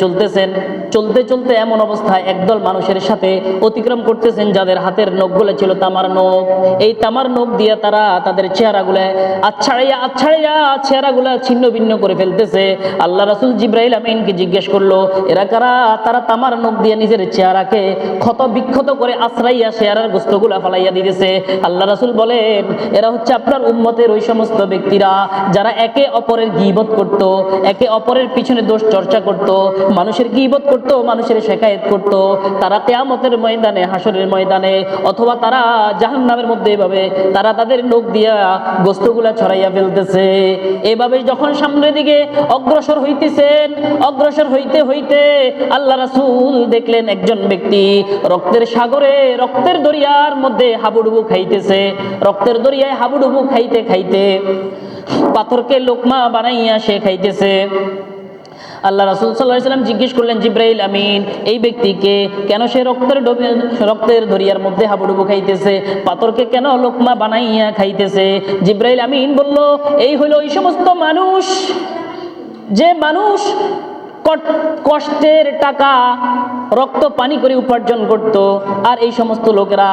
চলতেছেন, চলতে চলতে এমন অবস্থায় একদল মানুষের সাথে অতিক্রম করতেছেন যাদের হাতের নখগুলো ছিল তামার নখ। এই তামার নখ দিয়ে তারা তাদের চেহারাগুলো আচ্ছাড়াইয়া চেহারাগুলো ছিন্ন ভিন্ন করে ফেলতেছে। আল্লাহ রাসূল জিবরাইল আমিনকে জিজ্ঞেস করলো, এরা কারা? তারা তামার নখ দিয়ে নিজের চেহারাকে ক্ষত বিক্ষত করে আশ্রাইয়া চেহারার গোস্তগুলা ফালাইয়া দিতেছে। আল্লাহ রাসূল বলেন, এরা হচ্ছে আপনার উম্মতের ওই সমস্ত ব্যক্তিরা যারা একে অপরের গীবত করত, একে অপরের পিছনে দোষ চর্চা করত, মানুষের গীবত করত, মানুষের শেকায়েত করত। তারা কিয়ামতের ময়দানে, হাসরের ময়দানে, অথবা তারা জাহান্নামের মধ্যে এভাবে তারা তাদের নখ দিয়া গোস্তগুলা ছড়াইয়া ফেলতেছে। এভাবে যখন সামনের দিকে অগ্রসর হইতেছেন, অগ্রসর হইতে হইতে আল্লাহ রাসূল দেখলেন একজন ব্যক্তি রক্তের সাগরে, রক্তের দরিয়ার মধ্যে হাবুডুবু খাইতেছে। রক্তের দরিয়ায় হাবুডুবু খাইতে খাইতে পাথরকে লোকমা বানাইয়া সে খাইতেছে। আল্লাহ রাসূল সাল্লাল্লাহু আলাইহি সাল্লাম জিজ্ঞেস করলেন, জিবরাইল আমিন, এই ব্যক্তিকে কেন সে রক্তের দরিয়ার মধ্যে হাবুডুবু খাইতেছে, পাথরকে কেন লোকমা বানাইয়া খাইতেছে? জিবরাইল আমিন বলল, এই হলো ওই সমস্ত মানুষ যে মানুষ কষ্টের টাকা রক্ত পানি করে উপার্জন করত, আর এই সমস্ত লোকেরা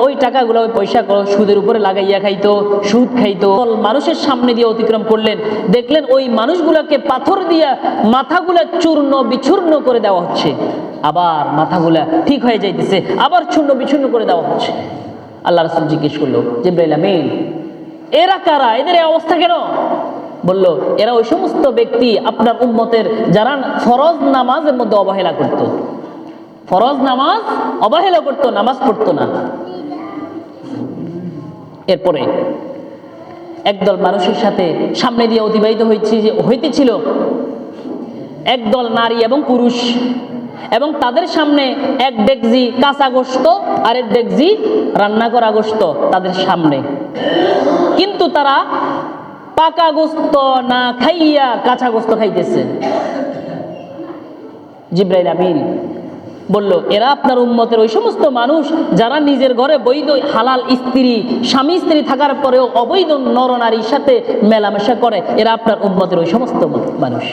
ওই টাকাগুলো, ওই পয়সা সুদের উপরে লাগাইয়া খাইতো, সুদ খাইতো। মানুষের সামনে দিয়ে অতিক্রম করলেন, দেখলেন ওই মানুষগুলোকে পাথর দিয়া মাথাগুলা চূর্ণ বিচূর্ণ করে দেওয়া হচ্ছে, আবার মাথাগুলা ঠিক হয়ে যাইতেছে, আবার চূর্ণ বিচূর্ণ করে দেওয়া হচ্ছে। আল্লাহ রাসূল জিজ্ঞেস করলো, জিবরাইল আমিন, এরা কারা? এদের এই অবস্থা কেন? বলল, এরা ওই সমস্ত ব্যক্তি আপনার উম্মতের যারা ফরজ নামাজের মধ্যে অবহেলা করত, ফরজ নামাজ অবহেলা করত, নামাজ পড়তো না। এরপরে একদল মানুষের সাথে সামনে দিয়ে অতিবাহিত হইতেছিল একদল নারী এবং পুরুষ, এবং তাদের সামনে এক ডেকজি কাঁচা গোশত আর এক ডেকজি রান্না করা গোশত তাদের সামনে, কিন্তু তারা পাকা গোস্ত না খাইয়া কাঁচা গোস্ত খাইতেছে। জিবরাইল আমিন বলল, এরা আপনার উম্মতের ওই সমস্ত মানুষ যারা নিজের ঘরে বৈধ হালাল স্ত্রী, স্বামী স্ত্রী থাকার পরেও অবৈধ নরনারীর সাথে মেলামেশা করে, এরা আপনার উম্মতের ওই সমস্ত মানুষ।